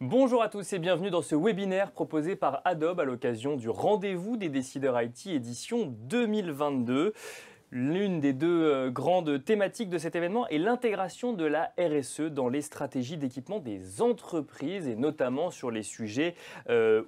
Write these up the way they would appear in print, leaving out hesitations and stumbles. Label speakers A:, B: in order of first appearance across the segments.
A: Bonjour à tous et bienvenue dans ce webinaire proposé par Adobe à l'occasion du Rendez-vous des décideurs IT édition 2022. L'une des deux grandes thématiques de cet événement est l'intégration de la RSE dans les stratégies d'équipement des entreprises et notamment sur les sujets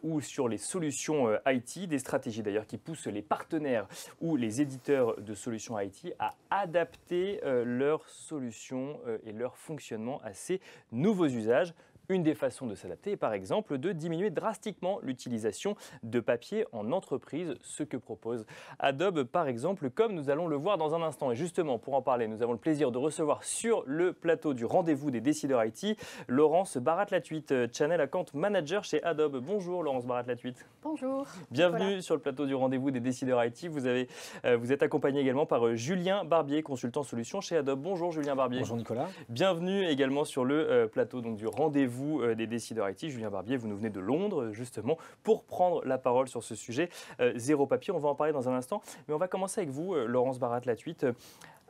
A: ou sur les solutions IT, des stratégies d'ailleurs qui poussent les partenaires ou les éditeurs de solutions IT à adapter leurs solutions et leur fonctionnement à ces nouveaux usages. Une des façons de s'adapter est par exemple de diminuer drastiquement l'utilisation de papier en entreprise, ce que propose Adobe par exemple, comme nous allons le voir dans un instant. Et justement, pour en parler, nous avons le plaisir de recevoir sur le plateau du Rendez-vous des décideurs IT, Laurence Barat-Latuite, Channel Account Manager chez Adobe. Bonjour Laurence Barat-Latuite.
B: Bonjour.
A: Bienvenue
B: Nicolas.
A: sur le plateau du Rendez-vous des décideurs IT. Vous êtes accompagné également par Julien Barbier, consultant solutions chez Adobe. Bonjour Julien Barbier.
C: Bonjour Nicolas.
A: Bienvenue également sur le plateau donc, du Rendez-vous des décideurs IT. Julien Barbier, vous nous venez de Londres justement pour prendre la parole sur ce sujet. Zéro papier, on va en parler dans un instant. Mais on va commencer avec vous, Laurence Barat-Latuite.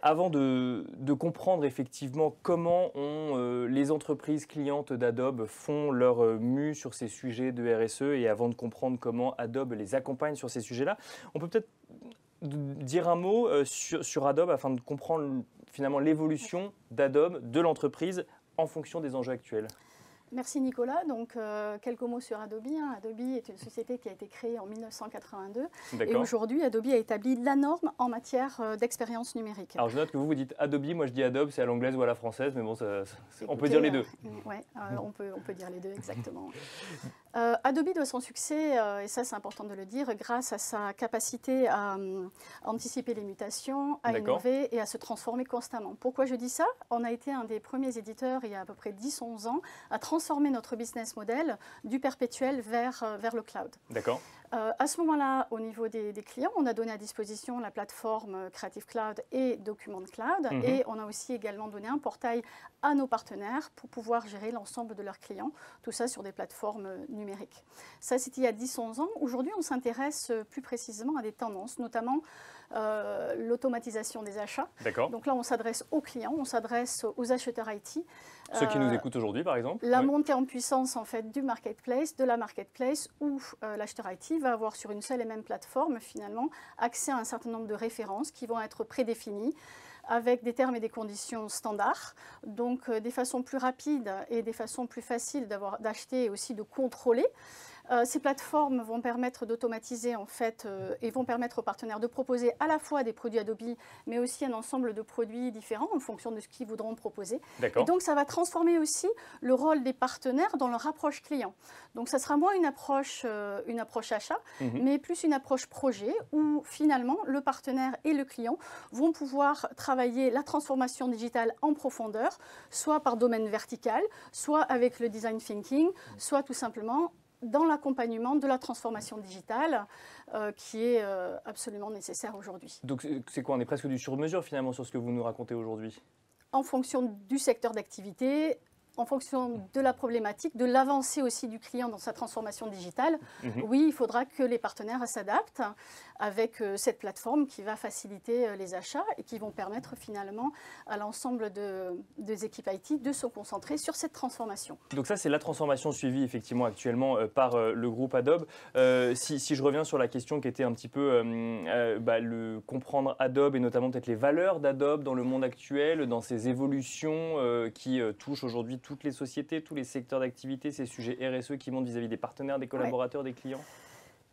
A: Avant de comprendre effectivement comment les entreprises clientes d'Adobe font leur mue sur ces sujets de RSE et avant de comprendre comment Adobe les accompagne sur ces sujets-là, on peut peut-être dire un mot sur Adobe afin de comprendre finalement l'évolution d'Adobe, de l'entreprise en fonction des enjeux actuels.
B: Merci Nicolas. Donc, quelques mots sur Adobe. Adobe est une société qui a été créée en 1982. Et aujourd'hui, Adobe a établi la norme en matière d'expérience numérique.
A: Alors, je note que vous dites Adobe, moi je dis Adobe, c'est à l'anglaise ou à la française, mais bon, on peut dire les deux.
B: Oui, on peut dire les deux, exactement. Adobe doit son succès, et ça c'est important de le dire, grâce à sa capacité à anticiper les mutations, à innover et à se transformer constamment. Pourquoi je dis ça? On a été un des premiers éditeurs il y a à peu près 10-11 ans à transformer notre business model du perpétuel vers le cloud.
A: D'accord.
B: À ce moment-là, au niveau des clients, on a donné à disposition la plateforme Creative Cloud et Document Cloud. Et on a aussi également donné un portail à nos partenaires pour pouvoir gérer l'ensemble de leurs clients, tout ça sur des plateformes numériques. Ça, c'était il y a 10-11 ans. Aujourd'hui, on s'intéresse plus précisément à des tendances, notamment l'automatisation des achats. Donc là, on s'adresse aux clients, on s'adresse aux acheteurs IT.
A: Ceux qui nous écoutent aujourd'hui, par exemple.
B: La montée en puissance en fait, du marketplace, de la marketplace, où l'acheteur IT va avoir sur une seule et même plateforme, finalement, accès à un certain nombre de références qui vont être prédéfinies, avec des termes et des conditions standards, donc des façons plus rapides et des façons plus faciles d'acheter et aussi de contrôler. Ces plateformes vont permettre d'automatiser en fait et vont permettre aux partenaires de proposer à la fois des produits Adobe, mais aussi un ensemble de produits différents en fonction de ce qu'ils voudront proposer. Et donc ça va transformer aussi le rôle des partenaires dans leur approche client. Donc ça sera moins une approche achat, mais plus une approche projet où finalement le partenaire et le client vont pouvoir travailler la transformation digitale en profondeur, soit par domaine vertical, soit avec le design thinking, soit tout simplement dans l'accompagnement de la transformation digitale qui est absolument nécessaire aujourd'hui.
A: Donc c'est quoi? On est presque du sur-mesure finalement sur ce que vous nous racontez aujourd'hui?
B: En fonction du secteur d'activité, en fonction de la problématique, de l'avancée aussi du client dans sa transformation digitale, oui, il faudra que les partenaires s'adaptent avec cette plateforme qui va faciliter les achats et qui vont permettre finalement à l'ensemble des équipes IT de se concentrer sur cette transformation.
A: Donc ça, c'est la transformation suivie effectivement actuellement par le groupe Adobe. Si je reviens sur la question qui était un petit peu comprendre Adobe et notamment peut-être les valeurs d'Adobe dans le monde actuel, dans ces évolutions qui touchent aujourd'hui toutes les sociétés, tous les secteurs d'activité, ces sujets RSE qui montent vis-à-vis des partenaires, des collaborateurs, des clients?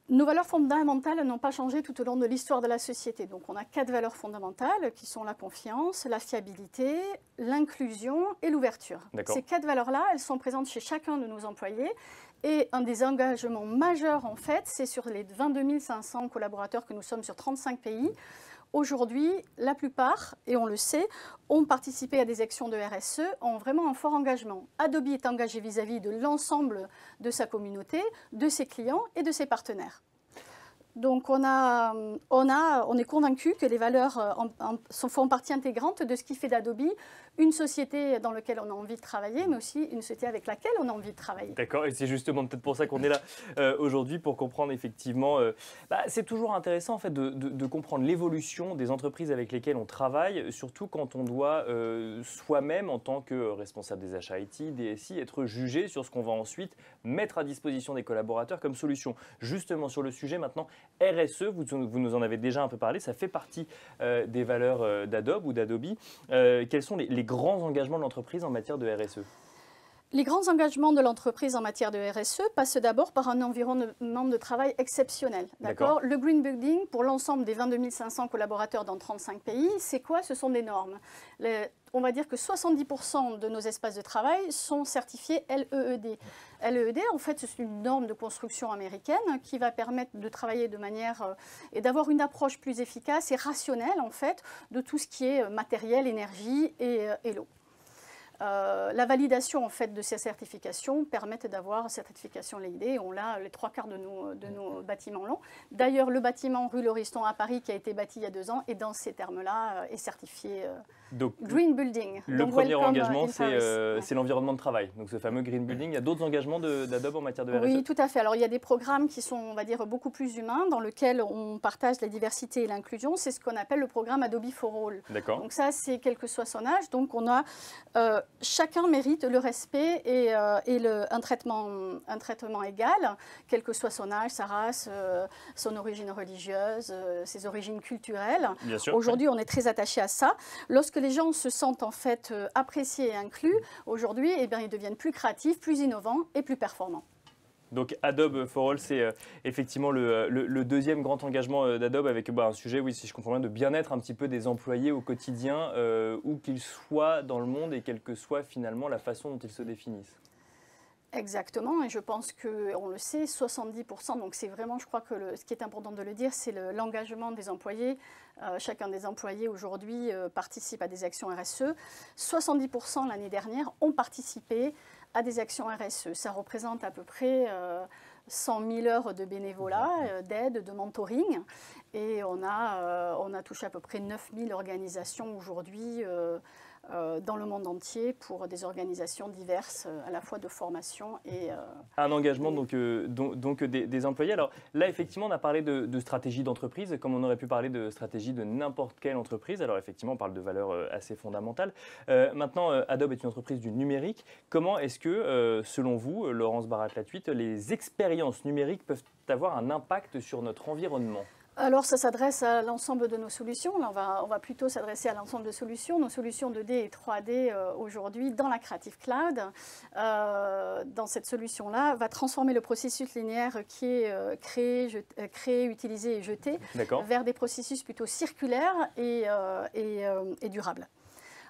B: Nos valeurs fondamentales n'ont pas changé tout au long de l'histoire de la société. Donc on a 4 valeurs fondamentales qui sont la confiance, la fiabilité, l'inclusion et l'ouverture. Ces 4 valeurs-là, elles sont présentes chez chacun de nos employés. Et un des engagements majeurs, en fait, c'est sur les 22 500 collaborateurs que nous sommes sur 35 pays. Aujourd'hui, la plupart, et on le sait, ont participé à des actions de RSE, ont vraiment un fort engagement. Adobe est engagé vis-à-vis de l'ensemble de sa communauté, de ses clients et de ses partenaires. Donc on est convaincu que les valeurs font partie intégrante de ce qui fait d'Adobe une société dans laquelle on a envie de travailler, mais aussi une société avec laquelle on a envie de travailler.
A: D'accord, et c'est justement peut-être pour ça qu'on est là aujourd'hui, pour comprendre effectivement, c'est toujours intéressant en fait de comprendre l'évolution des entreprises avec lesquelles on travaille, surtout quand on doit soi-même, en tant que responsable des achats IT, DSI, être jugé sur ce qu'on va ensuite mettre à disposition des collaborateurs comme solution. Justement sur le sujet maintenant, RSE, vous nous en avez déjà un peu parlé, ça fait partie des valeurs d'Adobe ou d'Adobe. Quels sont les grands engagements de l'entreprise en matière de RSE?
B: Les grands engagements de l'entreprise en matière de RSE passent d'abord par un environnement de travail exceptionnel. D'accord. Le Green Building, pour l'ensemble des 22 500 collaborateurs dans 35 pays, c'est quoi? Ce sont des normes. On va dire que 70% de nos espaces de travail sont certifiés LEED. LEED, en fait, c'est une norme de construction américaine qui va permettre de travailler de manière et d'avoir une approche plus efficace et rationnelle, en fait, de tout ce qui est matériel, énergie et l'eau. La validation en fait de ces certifications permettent d'avoir certification LEED. On l'a les 3/4 de nos bâtiments longs. D'ailleurs, le bâtiment rue Lauriston à Paris qui a été bâti il y a 2 ans et dans ces termes-là est certifié
A: donc,
B: Green Building.
A: Le premier engagement, c'est l'environnement de travail. Donc ce fameux Green Building. Il y a d'autres engagements d'Adobe en matière de RSE?
B: Oui, tout à fait. Alors il y a des programmes qui sont, on va dire, beaucoup plus humains, dans lesquels on partage la diversité et l'inclusion. C'est ce qu'on appelle le programme Adobe for All.
A: D'accord.
B: Donc ça, c'est quel que soit son âge. Donc on a chacun mérite le respect et un traitement égal, quel que soit son âge, sa race, son origine religieuse, ses origines culturelles.
A: Bien sûr.
B: Aujourd'hui, on est très attaché à ça. Lorsque les gens se sentent en fait appréciés et inclus, aujourd'hui, eh bien, ils deviennent plus créatifs, plus innovants et plus performants.
A: Donc Adobe for All, c'est effectivement le deuxième grand engagement d'Adobe avec un sujet, oui, si je comprends bien, de bien-être un petit peu des employés au quotidien, où qu'ils soient dans le monde et quelle que soit finalement la façon dont ils se définissent.
B: Exactement, et je pense qu'on le sait, 70%, donc c'est vraiment, je crois que ce qui est important de le dire, c'est l'engagement des employés. Chacun des employés aujourd'hui participe à des actions RSE. 70% l'année dernière ont participé à des actions RSE. Ça représente à peu près 100 000 heures de bénévolat, d'aide, de mentoring. Et on a touché à peu près 9 000 organisations aujourd'hui dans le monde entier pour des organisations diverses, à la fois de formation et...
A: Un engagement donc des employés. Alors là, effectivement, on a parlé de stratégie d'entreprise, comme on aurait pu parler de stratégie de n'importe quelle entreprise. Alors effectivement, on parle de valeurs assez fondamentales. Maintenant, Adobe est une entreprise du numérique. Comment est-ce que, selon vous, Laurence Barat-Latuite, les expériences numériques peuvent avoir un impact sur notre environnement ?
B: Alors, ça s'adresse à l'ensemble de nos solutions. Là, on va plutôt s'adresser à l'ensemble de solutions. Nos solutions 2D et 3D aujourd'hui dans la Creative Cloud, dans cette solution-là, va transformer le processus linéaire qui est créé, utilisé et jeté vers des processus plutôt circulaires et durables.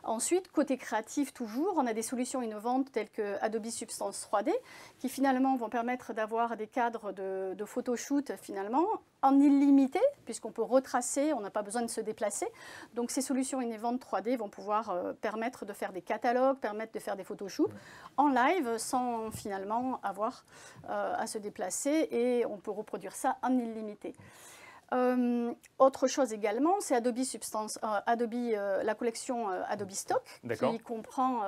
B: Ensuite, côté créatif toujours, on a des solutions innovantes telles que Adobe Substance 3D qui finalement vont permettre d'avoir des cadres de photoshoot finalement en illimité puisqu'on peut retracer, on n'a pas besoin de se déplacer. Donc ces solutions innovantes 3D vont pouvoir permettre de faire des catalogues, permettre de faire des photoshoots en live sans finalement avoir à se déplacer et on peut reproduire ça en illimité. Autre chose également, c'est Adobe Substance, la collection Adobe Stock, qui comprend,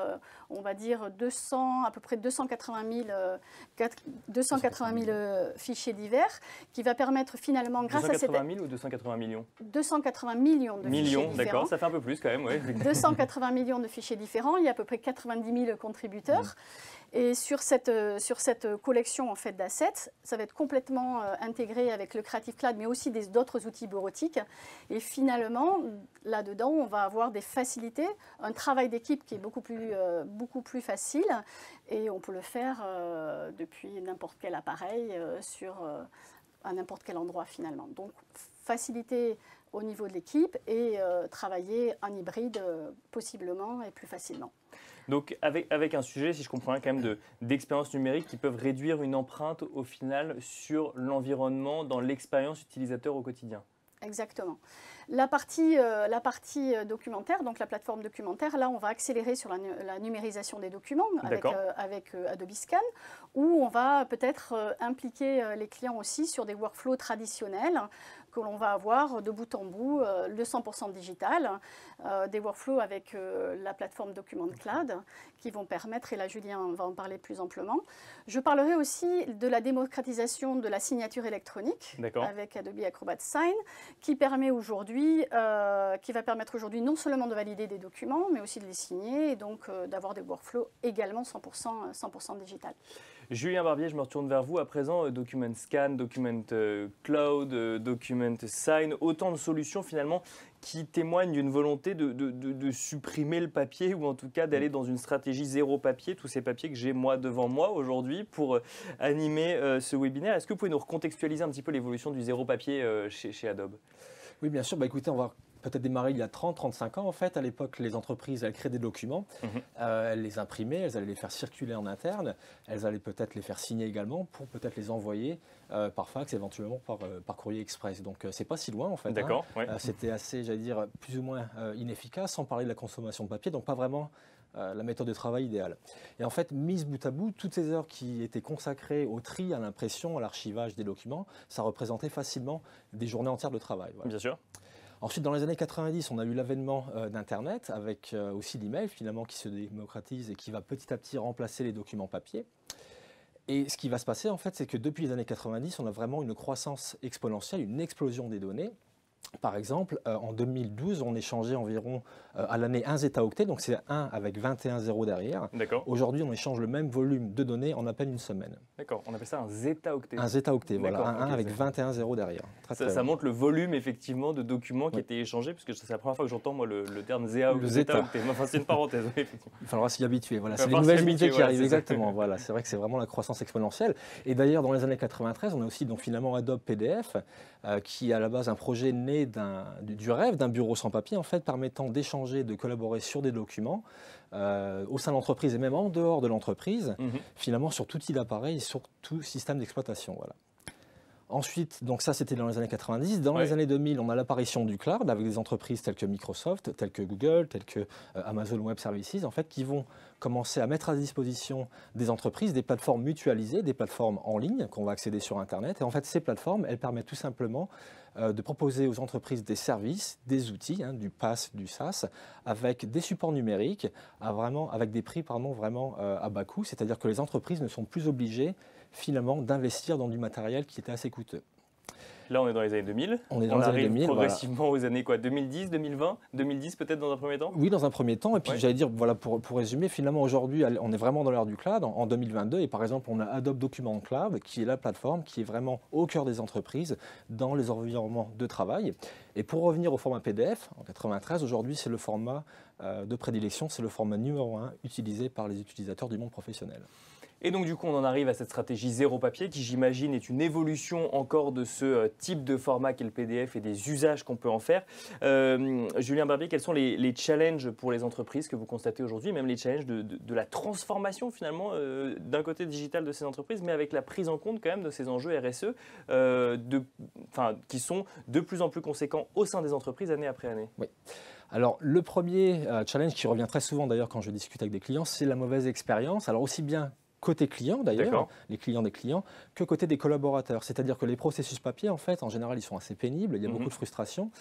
B: on va dire, à peu près 280 000 fichiers divers, qui va permettre finalement, grâce à cette...
A: 280 000 ou 280 millions?
B: 280 millions de fichiers différents.
A: D'accord, ça fait un peu plus quand même, oui.
B: 280 millions de fichiers différents, il y a à peu près 90 000 contributeurs. Et sur cette collection en fait, d'assets, ça va être complètement intégré avec le Creative Cloud, mais aussi d'autres outils bureautiques. Et finalement, là-dedans, on va avoir des facilités, un travail d'équipe qui est beaucoup plus facile. Et on peut le faire depuis n'importe quel appareil, à n'importe quel endroit finalement. Donc, facilité au niveau de l'équipe et travailler en hybride possiblement et plus facilement.
A: Donc avec un sujet, si je comprends bien, quand même d'expériences numériques qui peuvent réduire une empreinte au final sur l'environnement dans l'expérience utilisateur au quotidien.
B: Exactement. La partie documentaire, donc la plateforme documentaire, là on va accélérer sur la numérisation des documents avec Adobe Scan, où on va peut-être impliquer les clients aussi sur des workflows traditionnels que l'on va avoir de bout en bout, le 100% digital, des workflows avec la plateforme Document Cloud qui vont permettre, et là Julien va en parler plus amplement. Je parlerai aussi de la démocratisation de la signature électronique avec Adobe Acrobat Sign, qui permet aujourd'hui, qui va permettre aujourd'hui non seulement de valider des documents, mais aussi de les signer et donc d'avoir des workflows également 100% digital.
A: Julien Barbier, je me retourne vers vous à présent. Document Scan, Document Cloud, Document Sign, autant de solutions finalement qui témoignent d'une volonté de supprimer le papier ou en tout cas d'aller dans une stratégie zéro papier, tous ces papiers que j'ai moi devant moi aujourd'hui pour animer ce webinaire. Est-ce que vous pouvez nous recontextualiser un petit peu l'évolution du zéro papier chez Adobe?
C: Oui, bien sûr. Écoutez, on va peut-être démarrer il y a 30-35 ans. En fait, à l'époque, les entreprises, elles créaient des documents, elles les imprimaient, elles allaient les faire circuler en interne, elles allaient peut-être les faire signer également pour peut-être les envoyer par fax, éventuellement par courrier express. Donc, c'est pas si loin en fait.
A: D'accord.
C: C'était assez, j'allais dire, plus ou moins inefficace, sans parler de la consommation de papier, donc pas vraiment la méthode de travail idéale. Et en fait, mise bout à bout, toutes ces heures qui étaient consacrées au tri, à l'impression, à l'archivage des documents, ça représentait facilement des journées entières de travail.
A: Bien sûr.
C: Ensuite, dans les années 90, on a eu l'avènement d'Internet, avec aussi l'email finalement qui se démocratise et qui va petit à petit remplacer les documents papier. Et ce qui va se passer, en fait, c'est que depuis les années 90, on a vraiment une croissance exponentielle, une explosion des données. Par exemple, en 2012, on échangeait environ à l'année 1 zeta-octet, donc c'est 1 avec 21 zéros derrière. Aujourd'hui, on échange le même volume de données en à peine une semaine.
A: D'accord, on appelle ça un zeta-octet.
C: Un zeta-octet, voilà, un 1 avec 21 zéros derrière.
A: Ça montre le volume effectivement de documents qui étaient échangés, parce que c'est la première fois que j'entends moi le terme zeta-octet. Enfin, c'est une parenthèse. Oui,
C: il faudra s'y habituer. Voilà, c'est les nouvelles unités qui arrivent, exactement. Voilà, c'est vrai que c'est vraiment la croissance exponentielle. Et d'ailleurs, dans les années 93, on a aussi donc finalement Adobe PDF, qui est à la base un projet né du rêve d'un bureau sans papier, en fait, permettant d'échanger, de collaborer sur des documents au sein de l'entreprise et même en dehors de l'entreprise, finalement sur tout type d'appareil et sur tout système d'exploitation. Voilà. Ensuite, donc ça c'était dans les années 90. Dans les années 2000, on a l'apparition du cloud avec des entreprises telles que Microsoft, telles que Google, telles que Amazon Web Services, en fait, qui vont commencer à mettre à disposition des entreprises des plateformes mutualisées, des plateformes en ligne qu'on va accéder sur Internet. Et en fait, ces plateformes, elles permettent tout simplement de proposer aux entreprises des services, des outils, du PaaS, du SaaS, avec des supports numériques, avec des prix vraiment à bas coût. C'est-à-dire que les entreprises ne sont plus obligées finalement d'investir dans du matériel qui était assez coûteux.
A: Là, on est dans les années 2000.
C: On est dans les années 2000.
A: Progressivement aux années quoi, 2010, 2020, 2010 peut-être dans un premier temps.
C: Oui, dans un premier temps. Et puis j'allais dire, voilà, pour résumer, finalement aujourd'hui, on est vraiment dans l'ère du cloud en 2022. Et par exemple, on a Adobe Document Cloud, qui est la plateforme qui est vraiment au cœur des entreprises dans les environnements de travail. Et pour revenir au format PDF, en 93, aujourd'hui, c'est le format de prédilection, c'est le format numéro 1 utilisé par les utilisateurs du monde professionnel.
A: Et donc du coup, on en arrive à cette stratégie zéro papier qui, j'imagine, est une évolution encore de ce type de format qu'est le PDF et des usages qu'on peut en faire. Julien Barbier, quels sont les challenges pour les entreprises que vous constatez aujourd'hui, même les challenges de la transformation finalement d'un côté digital de ces entreprises, mais avec la prise en compte quand même de ces enjeux RSE qui sont de plus en plus conséquents au sein des entreprises année après année?
C: Oui. Alors, le premier challenge qui revient très souvent d'ailleurs quand je discute avec des clients, c'est la mauvaise expérience. Alors aussi bien côté client d'ailleurs, les clients des clients, que côté des collaborateurs. C'est-à-dire que les processus papier, en fait, en général, ils sont assez pénibles, il y a beaucoup de frustration.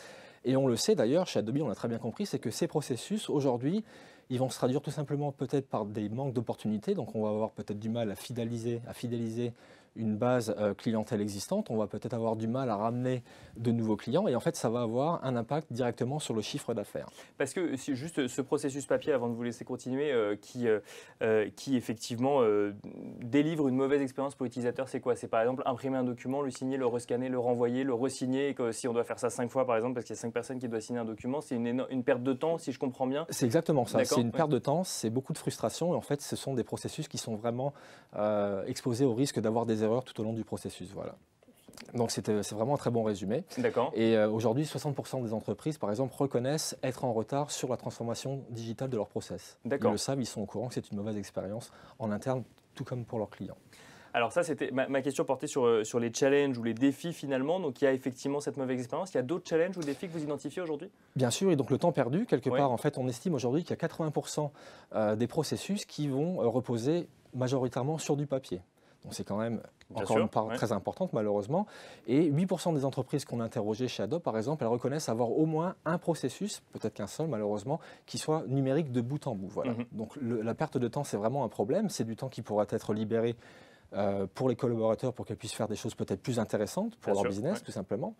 C: Et on le sait d'ailleurs, chez Adobe, on l'a très bien compris, c'est que ces processus, aujourd'hui, ils vont se traduire tout simplement peut-être par des manques d'opportunités. Donc on va avoir peut-être du mal à fidéliser une base clientèle existante. On va peut-être avoir du mal à ramener de nouveaux clients. Et en fait, ça va avoir un impact directement sur le chiffre d'affaires.
A: Parce que c'est juste ce processus papier, avant de vous laisser continuer, qui effectivement délivre une mauvaise expérience pour l'utilisateur, c'est quoi? C'est par exemple imprimer un document, le signer, le rescanner, le renvoyer, le resigner. Et que si on doit faire ça 5 fois par exemple, parce qu'il y a 5 personnes qui doivent signer un document, c'est une perte de temps, si je comprends bien.
C: C'est exactement ça. C'est une perte de temps, c'est beaucoup de frustration. Et en fait, ce sont des processus qui sont vraiment exposés au risque d'avoir des erreurs tout au long du processus. Voilà. Donc c'est vraiment un très bon résumé.
A: D'accord.
C: Et aujourd'hui, 60% des entreprises, par exemple, reconnaissent être en retard sur la transformation digitale de leur process. Ils le savent, ils sont au courant que c'est une mauvaise expérience en interne, tout comme pour leurs clients.
A: Alors ça, c'était ma question portait sur les challenges ou les défis finalement. Donc il y a effectivement cette mauvaise expérience. Il y a d'autres challenges ou défis que vous identifiez aujourd'hui?
C: Bien sûr, et donc le temps perdu, quelque part, en fait, on estime aujourd'hui qu'il y a 80% des processus qui vont reposer majoritairement sur du papier. Donc c'est quand même encore une part très importante malheureusement. Et 8% des entreprises qu'on a interrogées chez Adobe, par exemple, elles reconnaissent avoir au moins un processus, peut-être qu'un seul malheureusement, qui soit numérique de bout en bout. Voilà. Donc la perte de temps, c'est vraiment un problème. C'est du temps qui pourra être libéré pour les collaborateurs pour qu'ils puissent faire des choses peut-être plus intéressantes pour leur business, tout simplement.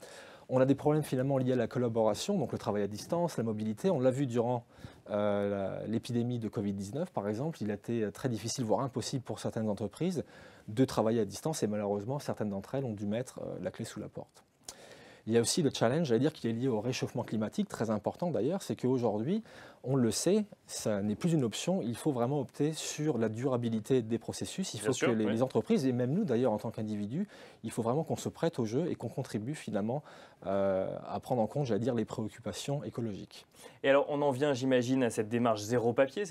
C: On a des problèmes finalement liés à la collaboration, donc le travail à distance, la mobilité. On l'a vu durant l'épidémie de Covid-19, par exemple. Il a été très difficile, voire impossible pour certaines entreprises de travailler à distance et malheureusement, certaines d'entre elles ont dû mettre la clé sous la porte. Il y a aussi le challenge, j'allais dire, qui est lié au réchauffement climatique, très important d'ailleurs, c'est qu'aujourd'hui, on le sait, ça n'est plus une option, il faut vraiment opter sur la durabilité des processus. Il faut que les entreprises, et même nous d'ailleurs en tant qu'individus, il faut vraiment qu'on se prête au jeu et qu'on contribue finalement à prendre en compte, j'allais dire, les préoccupations écologiques.
A: Et alors, on en vient, j'imagine, à cette démarche zéro papier,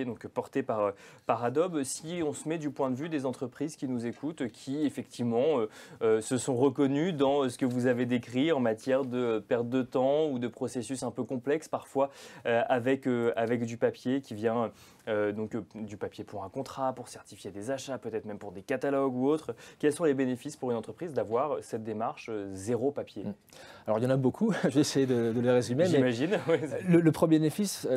A: donc portée par Adobe. Si on se met du point de vue des entreprises qui nous écoutent, qui effectivement se sont reconnues dans ce que vous avez décrit en matière de perte de temps ou de processus un peu complexes, parfois avec du papier qui vient du papier pour un contrat, pour certifier des achats, peut-être même pour des catalogues ou autres. Quels sont les bénéfices pour une entreprise d'avoir cette démarche zéro papier?
C: Alors il y en a beaucoup, je vais essayer de les résumer.
A: J'imagine.
C: Le premier bénéfice,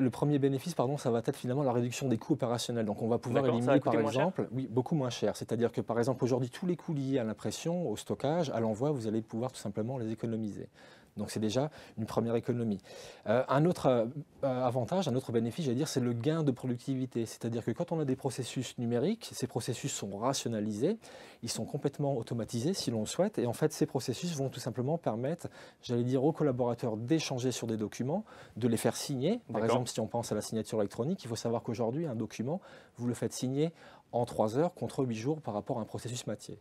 C: ça va être finalement la réduction des coûts opérationnels. Donc on va pouvoir éliminer par exemple, beaucoup moins cher. C'est-à-dire que par exemple aujourd'hui tous les coûts liés à l'impression, au stockage, à l'envoi, vous allez pouvoir tout simplement les économiser. Donc c'est déjà une première économie. Un autre avantage, un autre bénéfice, j'allais dire, c'est le gain de productivité. C'est-à-dire que quand on a des processus numériques, ces processus sont rationalisés, ils sont complètement automatisés si l'on le souhaite. Et en fait, ces processus vont tout simplement permettre, j'allais dire, aux collaborateurs d'échanger sur des documents, de les faire signer. Par exemple, si on pense à la signature électronique, il faut savoir qu'aujourd'hui, un document, vous le faites signer en 3 heures contre 8 jours par rapport à un processus papier.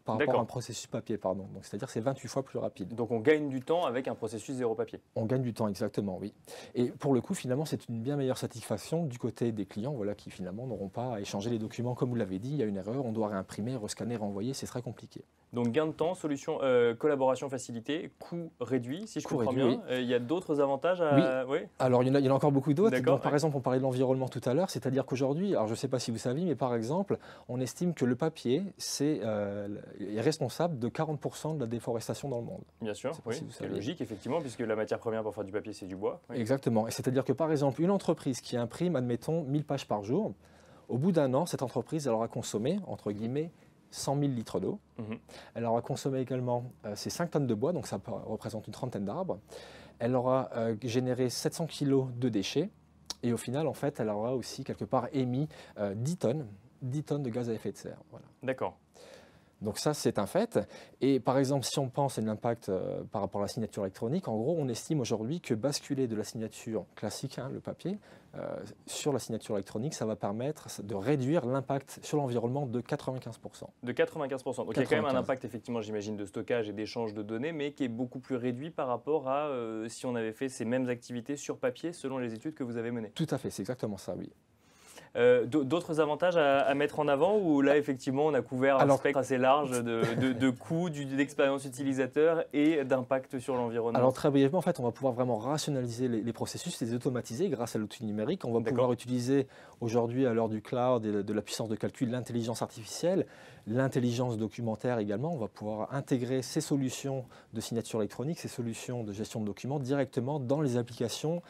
C: Par rapport à un processus papier, pardon. Donc, c'est-à-dire que c'est 28 fois plus rapide.
A: Donc on gagne du temps avec un processus zéro papier.
C: On gagne du temps, exactement, oui. Et pour le coup, finalement, c'est une bien meilleure satisfaction du côté des clients, voilà, qui finalement n'auront pas à échanger les documents. Comme vous l'avez dit, il y a une erreur, on doit réimprimer, rescanner, renvoyer, c'est très compliqué.
A: Donc gain de temps, solution, collaboration facilitée, coût réduit, si je comprends bien. Il y a d'autres avantages
C: oui. Alors il y en a encore beaucoup d'autres. Par exemple, on parlait de l'environnement tout à l'heure, c'est-à-dire qu'aujourd'hui, alors je ne sais pas si vous savez, mais par exemple, on estime que le papier est responsable de 40% de la déforestation dans le monde.
A: Bien sûr, c'est logique effectivement, puisque la matière première pour faire du papier, c'est du bois.
C: Exactement, et c'est-à-dire que par exemple, une entreprise qui imprime, admettons, 1000 pages par jour, au bout d'un an, cette entreprise, elle aura consommé, entre guillemets, 100 000 litres d'eau. Elle aura consommé également ces 5 tonnes de bois, donc ça représente une trentaine d'arbres. Elle aura généré 700 kg de déchets. Et au final, en fait, elle aura aussi quelque part émis 10 tonnes de gaz à effet de serre. Voilà.
A: D'accord.
C: Donc ça, c'est un fait. Et par exemple, si on pense à l'impact par rapport à la signature électronique, en gros, on estime aujourd'hui que basculer de la signature classique, le papier, sur la signature électronique, ça va permettre de réduire l'impact sur l'environnement de 95%.
A: De 95%. Donc il y a quand même un impact, effectivement, j'imagine, de stockage et d'échange de données, mais qui est beaucoup plus réduit par rapport à si on avait fait ces mêmes activités sur papier, selon les études que vous avez menées.
C: Tout à fait, c'est exactement ça, oui.
A: D'autres avantages à mettre en avant ou là effectivement on a couvert un spectre assez large de coûts, d'expérience utilisateur et d'impact sur l'environnement?
C: Alors très brièvement, en fait, on va pouvoir vraiment rationaliser les processus, les automatiser grâce à l'outil numérique. On va pouvoir utiliser aujourd'hui à l'heure du cloud et de la puissance de calcul, l'intelligence artificielle, l'intelligence documentaire également. On va pouvoir intégrer ces solutions de signature électronique, ces solutions de gestion de documents directement dans les applications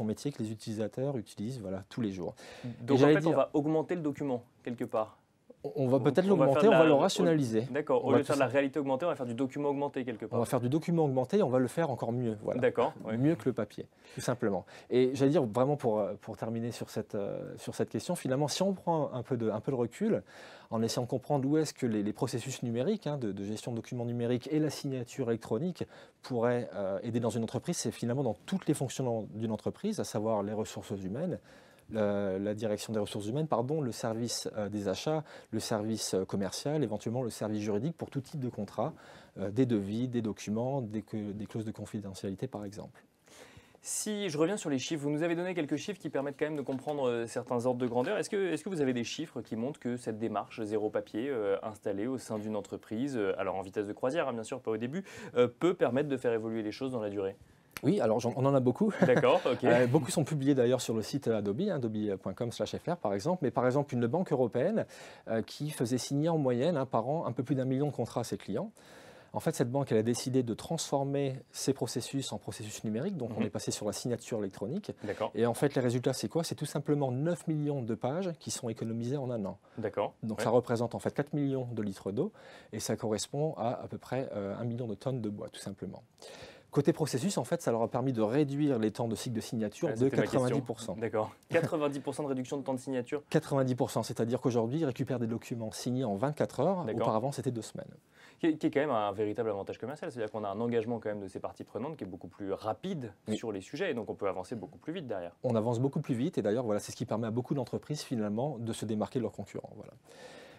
C: métiers que les utilisateurs utilisent tous les jours.
A: Donc en fait, on va augmenter le document quelque part.
C: On va peut-être l'augmenter, on va le rationaliser.
A: D'accord, au lieu de faire de la réalité augmentée, on va faire du document augmenté quelque part.
C: On va faire du document augmenté et on va le faire encore mieux. Voilà.
A: D'accord.
C: Mieux que le papier, tout simplement. Et j'allais dire, vraiment pour terminer sur cette question, finalement, si on prend un peu de recul, en essayant de comprendre où est-ce que les processus numériques, de gestion de documents numériques et la signature électronique pourraient aider dans une entreprise, c'est finalement dans toutes les fonctions d'une entreprise, à savoir les ressources humaines, la direction des ressources humaines, le service des achats, le service commercial, éventuellement le service juridique pour tout type de contrat, des devis, des documents, des clauses de confidentialité par exemple.
A: Si je reviens sur les chiffres, vous nous avez donné quelques chiffres qui permettent quand même de comprendre certains ordres de grandeur. Est-ce que vous avez des chiffres qui montrent que cette démarche zéro papier installée au sein d'une entreprise, alors en vitesse de croisière, hein, bien sûr, pas au début, peut permettre de faire évoluer les choses dans la durée?
C: Oui, alors on en a beaucoup.
A: D'accord, ok.
C: Beaucoup sont publiés d'ailleurs sur le site Adobe, adobe.com/fr par exemple. Mais par exemple, une banque européenne qui faisait signer en moyenne par an un peu plus d'1 million de contrats à ses clients. En fait, cette banque, elle a décidé de transformer ses processus en processus numériques. Donc, on est passé sur la signature électronique.
A: D'accord.
C: Et en fait, les résultats, c'est quoi? C'est tout simplement 9 millions de pages qui sont économisées en un an.
A: D'accord.
C: Donc, ça représente en fait 4 millions de litres d'eau et ça correspond à peu près 1 million de tonnes de bois, tout simplement. Côté processus, en fait, ça leur a permis de réduire les temps de cycle de signature de 90%.
A: D'accord. 90% de réduction de temps de signature?
C: 90%, c'est-à-dire qu'aujourd'hui, ils récupèrent des documents signés en 24 heures. Auparavant, c'était 2 semaines.
A: Qui est quand même un véritable avantage commercial. C'est-à-dire qu'on a un engagement quand même de ces parties prenantes qui est beaucoup plus rapide sur les sujets. Et donc, on peut avancer beaucoup plus vite derrière.
C: On avance beaucoup plus vite. Et d'ailleurs, voilà, c'est ce qui permet à beaucoup d'entreprises, finalement, de se démarquer de leurs concurrents. Voilà.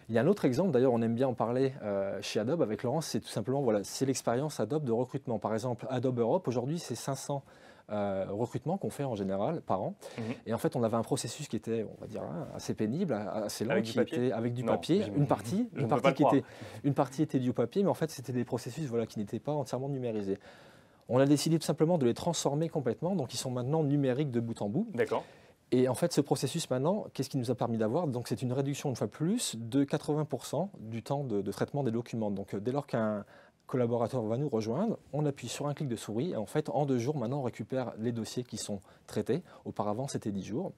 C: Il y a un autre exemple, d'ailleurs on aime bien en parler chez Adobe avec Laurence, c'est tout simplement, voilà, c'est l'expérience Adobe de recrutement. Par exemple, Adobe Europe, aujourd'hui c'est 500 recrutements qu'on fait en général par an. Et en fait on avait un processus qui était, on va dire, assez pénible, assez long, avec du papier. Une partie était du papier, mais en fait c'était des processus qui n'étaient pas entièrement numérisés. On a décidé tout simplement de les transformer complètement, donc ils sont maintenant numériques de bout en bout.
A: D'accord.
C: Et en fait, ce processus maintenant, qu'est-ce qui nous a permis d'avoir? Donc, c'est une réduction, une fois plus, de 80% du temps de traitement des documents. Donc, dès lors qu'un collaborateur va nous rejoindre, on appuie sur un clic de souris et en fait, en 2 jours, maintenant, on récupère les dossiers qui sont traités. Auparavant, c'était 10 jours.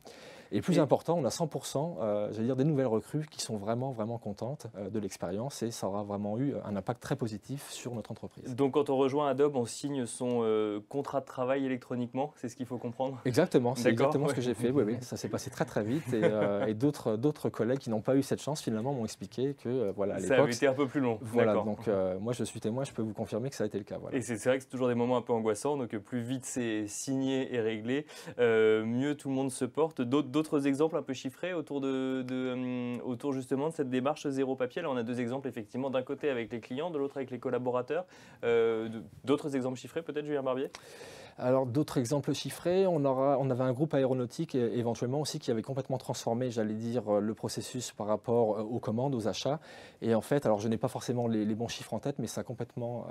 C: Et plus important, on a 100% des nouvelles recrues qui sont vraiment, vraiment contentes de l'expérience et ça aura vraiment eu un impact très positif sur notre entreprise.
A: Donc quand on rejoint Adobe, on signe son contrat de travail électroniquement, c'est ce qu'il faut comprendre?
C: Exactement, c'est exactement ce que j'ai fait. Oui, ça s'est passé très très vite et d'autres collègues qui n'ont pas eu cette chance finalement m'ont expliqué que à l'époque...
A: Ça avait été un peu plus long.
C: Voilà, donc moi je suis témoin, je peux vous confirmer que ça a été le cas. Voilà.
A: Et c'est vrai que c'est toujours des moments un peu angoissants, donc plus vite c'est signé et réglé, mieux tout le monde se porte. D'autres exemples un peu chiffrés autour justement de cette démarche zéro papier. Là, on a 2 exemples effectivement, d'un côté avec les clients, de l'autre avec les collaborateurs. D'autres exemples chiffrés peut-être, Julien Barbier?
C: Alors d'autres exemples chiffrés, on avait un groupe aéronautique éventuellement aussi qui avait complètement transformé, j'allais dire, le processus par rapport aux commandes, aux achats. Et en fait, alors je n'ai pas forcément les bons chiffres en tête, mais ça a complètement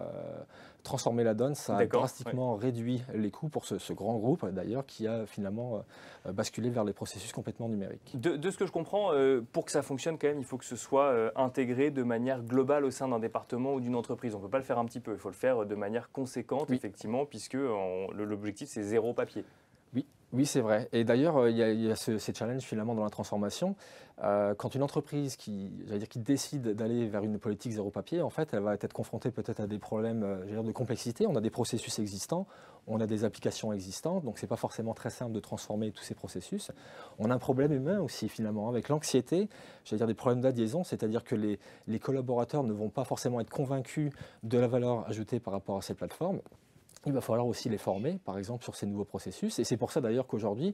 C: transformé la donne. Ça a drastiquement réduit les coûts pour ce grand groupe d'ailleurs qui a finalement basculé vers les processus complètement numériques.
A: De ce que je comprends, pour que ça fonctionne quand même, il faut que ce soit intégré de manière globale au sein d'un département ou d'une entreprise. On ne peut pas le faire un petit peu, il faut le faire de manière conséquente, effectivement, puisque l'objectif, c'est zéro papier.
C: Oui, c'est vrai. Et d'ailleurs, il y a ces challenges finalement dans la transformation. Quand une entreprise qui décide d'aller vers une politique zéro papier, en fait, elle va être confrontée peut-être à des problèmes de complexité. On a des processus existants, on a des applications existantes, donc ce n'est pas forcément très simple de transformer tous ces processus. On a un problème humain aussi finalement, avec l'anxiété, des problèmes d'adhésion, c'est-à-dire que les collaborateurs ne vont pas forcément être convaincus de la valeur ajoutée par rapport à ces plateformes. Il va falloir aussi les former, par exemple, sur ces nouveaux processus. Et c'est pour ça d'ailleurs qu'aujourd'hui,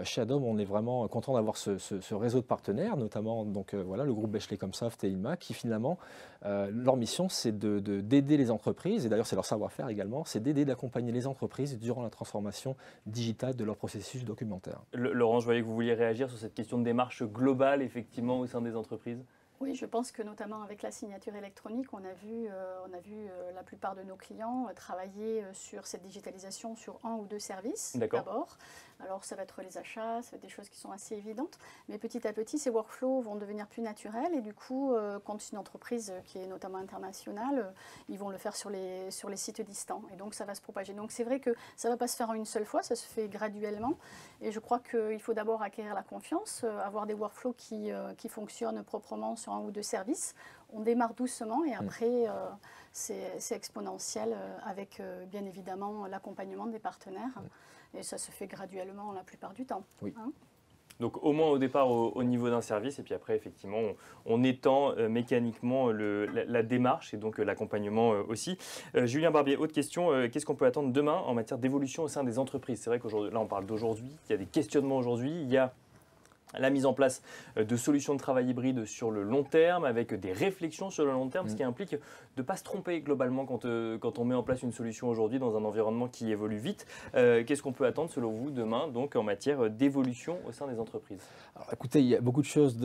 C: chez Adobe, on est vraiment content d'avoir ce réseau de partenaires, notamment le groupe Bechley-Comsoft et Ilma, qui finalement, leur mission, c'est d'aider les entreprises, et d'ailleurs c'est leur savoir-faire également, c'est d'accompagner les entreprises durant la transformation digitale de leur processus documentaire.
A: Laurent, je voyais que vous vouliez réagir sur cette question de démarche globale, effectivement, au sein des entreprises.
B: Oui, je pense que notamment avec la signature électronique, on a vu la plupart de nos clients travailler sur cette digitalisation sur 1 ou 2 services d'abord. Alors ça va être les achats, ça va être des choses qui sont assez évidentes, mais petit à petit ces workflows vont devenir plus naturels et du coup, quand c'est une entreprise qui est notamment internationale, ils vont le faire sur les sites distants et donc ça va se propager. Donc c'est vrai que ça ne va pas se faire en une seule fois, ça se fait graduellement et je crois qu'il faut d'abord acquérir la confiance, avoir des workflows qui fonctionnent proprement sur 1 ou 2 services. On démarre doucement et après c'est exponentiel avec bien évidemment l'accompagnement des partenaires et ça se fait graduellement la plupart du temps.
C: Oui.
A: Donc au moins au départ au niveau d'un service et puis après effectivement on étend mécaniquement la démarche et donc l'accompagnement aussi. Julien Barbier, autre question, qu'est-ce qu'on peut attendre demain en matière d'évolution au sein des entreprises? C'est vrai qu'aujourd'hui, là on parle d'aujourd'hui, il y a des questionnements aujourd'hui, il y a la mise en place de solutions de travail hybride sur le long terme, avec des réflexions sur le long terme, ce qui implique de ne pas se tromper globalement quand on met en place une solution aujourd'hui dans un environnement qui évolue vite. Qu'est-ce qu'on peut attendre selon vous demain donc, en matière d'évolution au sein des entreprises?
C: Alors, écoutez, il y a beaucoup de choses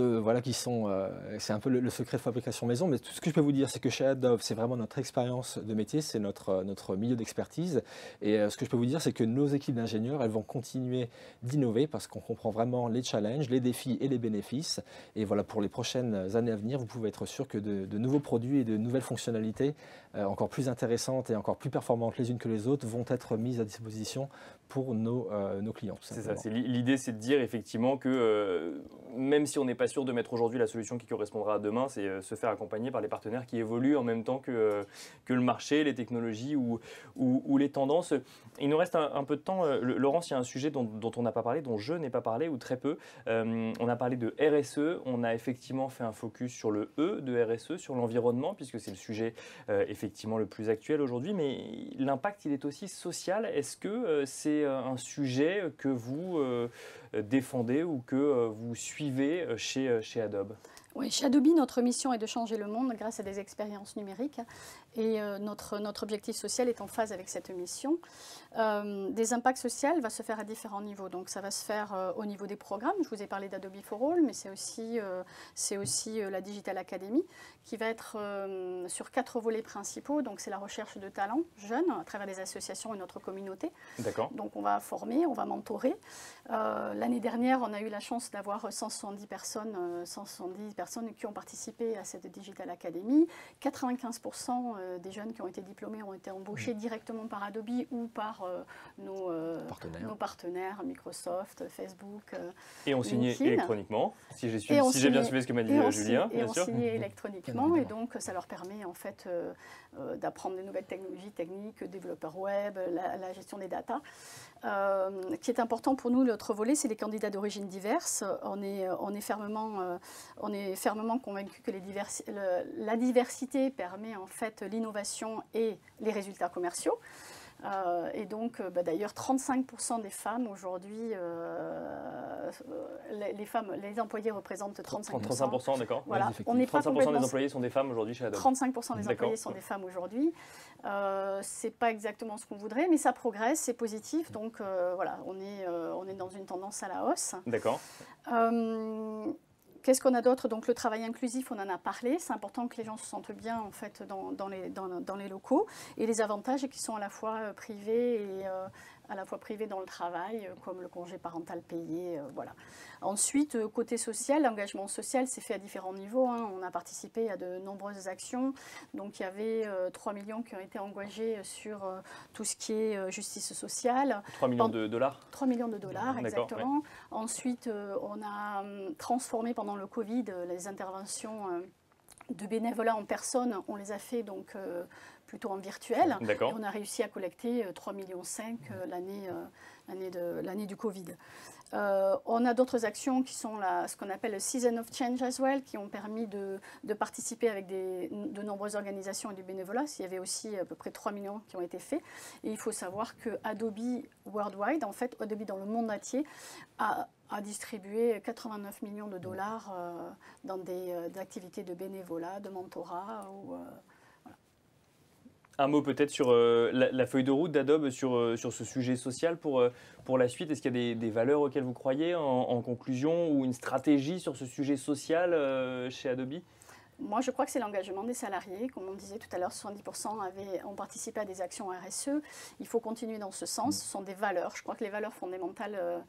C: qui sont... c'est un peu le secret de fabrication maison, mais tout ce que je peux vous dire, c'est que chez Adobe, c'est vraiment notre expérience de métier, c'est notre milieu d'expertise. Et ce que je peux vous dire, c'est que nos équipes d'ingénieurs, elles vont continuer d'innover parce qu'on comprend vraiment les challenges, les défis et les bénéfices. Et voilà, pour les prochaines années à venir, vous pouvez être sûr que de nouveaux produits et de nouvelles fonctionnalités encore plus intéressantes et encore plus performantes les unes que les autres vont être mises à disposition pour nos clients.
A: C'est ça, l'idée c'est de dire effectivement que même si on n'est pas sûr de mettre aujourd'hui la solution qui correspondra à demain, c'est se faire accompagner par les partenaires qui évoluent en même temps que le marché, les technologies ou les tendances. Il nous reste un peu de temps. Laurence, il y a un sujet dont on n'a pas parlé, dont je n'ai pas parlé ou très peu. On a parlé de RSE, on a effectivement fait un focus sur le E de RSE, sur l'environnement, puisque c'est le sujet effectivement le plus actuel aujourd'hui, mais l'impact il est aussi social. Est-ce que c'est un sujet que vous défendez ou que vous suivez chez Adobe?
B: Oui, chez Adobe, notre mission est de changer le monde grâce à des expériences numériques et notre objectif social est en phase avec cette mission. Des impacts sociaux va se faire à différents niveaux. Donc ça va se faire au niveau des programmes. Je vous ai parlé d'Adobe for All, mais c'est aussi la Digital Academy qui va être sur 4 volets principaux. Donc c'est la recherche de talents jeunes à travers des associations et notre communauté.
A: D'accord.
B: Donc on va former, on va mentorer. L'année dernière, on a eu la chance d'avoir 170 personnes qui ont participé à cette Digital Academy. 95% des jeunes qui ont été diplômés ont été embauchés directement par Adobe ou par nos partenaires, Microsoft, Facebook.
A: Et ont signé électroniquement, si j'ai bien suivi ce que m'a dit Julien.
B: Et ont signé électroniquement, et donc ça leur permet en fait d'apprendre des nouvelles technologies techniques, développeurs web, la gestion des data. Qui est important pour nous, l'autre volet, c'est les candidats d'origine diverses. On est fermement convaincus que la diversité permet en fait l'innovation et les résultats commerciaux. Et donc, d'ailleurs, 35% des femmes aujourd'hui, les employés représentent 35%.
A: 35%, d'accord.
B: Voilà.
A: On est 35% des employés sont des femmes aujourd'hui chez Adobe.
B: 35% des employés sont des femmes aujourd'hui. C'est pas exactement ce qu'on voudrait, mais ça progresse, c'est positif. Donc voilà, on est dans une tendance à la hausse.
A: D'accord.
B: Qu'est-ce qu'on a d'autre? Donc le travail inclusif, on en a parlé. C'est important que les gens se sentent bien en fait dans les locaux. Et les avantages qui sont à la fois privés et à la fois privés dans le travail, comme le congé parental payé. Voilà. Ensuite, côté social, l'engagement social s'est fait à différents niveaux. On a participé à de nombreuses actions. Donc il y avait 3 millions qui ont été engagés sur tout ce qui est justice sociale.
A: 3 millions de dollars?
B: 3 millions de dollars, exactement.
A: Ouais.
B: Ensuite, on a transformé pendant le Covid les interventions de bénévolat en personne. On les a fait donc plutôt en virtuel. Et on a réussi à collecter 3,5 millions l'année du Covid. On a d'autres actions qui sont ce qu'on appelle le Season of Change as well, qui ont permis de participer avec de nombreuses organisations et du bénévolat. Il y avait aussi à peu près 3 millions qui ont été faits. Et il faut savoir que Adobe Worldwide, en fait, Adobe dans le monde entier, a distribué 89 millions de dollars dans des activités de bénévolat, de mentorat.
A: Un mot peut-être sur la feuille de route d'Adobe sur ce sujet social pour la suite. Est-ce qu'il y a des valeurs auxquelles vous croyez en conclusion ou une stratégie sur ce sujet social chez Adobe?
B: Moi, je crois que c'est l'engagement des salariés. Comme on disait tout à l'heure, 70% ont participé à des actions RSE. Il faut continuer dans ce sens. Ce sont des valeurs. Je crois que les valeurs fondamentales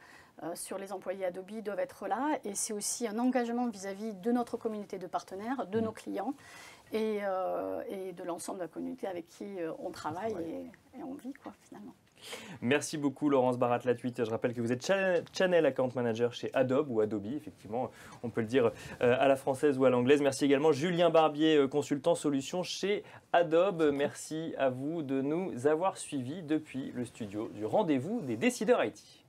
B: sur les employés Adobe doivent être là. Et c'est aussi un engagement vis-à-vis de notre communauté de partenaires, de nos clients et de l'ensemble de la communauté avec qui on travaille et on vit, finalement.
A: Merci beaucoup Laurence Barat-Latuite. Je rappelle que vous êtes Channel Account Manager chez Adobe ou Adobe, effectivement, on peut le dire à la française ou à l'anglaise. Merci également Julien Barbier, consultant solutions chez Adobe. Merci à vous de nous avoir suivis depuis le studio du Rendez-vous des décideurs IT.